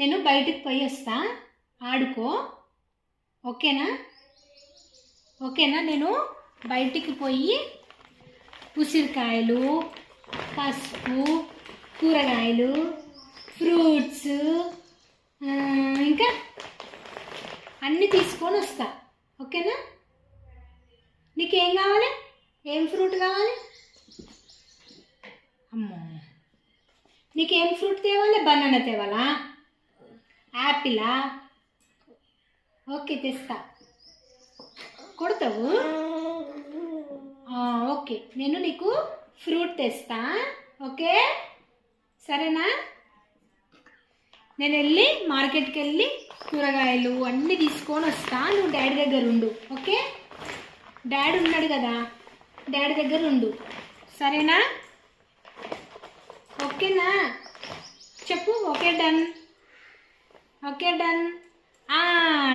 నేను బయటికి పోయి వస్తా, ఆడుకో. ఓకేనా? ఓకేనా? నేను బయటికి పోయి ఉసిరికాయలు, పసుపు, కూరగాయలు, ఫ్రూట్స్, ఇంకా అన్నీ తీసుకొని వస్తా. ఓకేనా? నీకేం కావాలి? ఏం ఫ్రూట్ కావాలి? అమ్మో, నీకేం ఫ్రూట్ తేవాలి? బనానా తేవాలా? యాపిలా? ఓకే, తెస్తా. కొడతావు? ఓకే, నేను నీకు ఫ్రూట్ తెస్తా. ఓకే, సరేనా? నేను వెళ్ళి మార్కెట్కి వెళ్ళి కూరగాయలు అన్నీ తీసుకొని వస్తా. నువ్వు డాడీ దగ్గర ఉండు. ఓకే? డాడీ ఉన్నాడు కదా, డాడీ దగ్గర ఉండు. సరేనా? ఓకేనా? చెప్పు. Okay, done. Okay, done.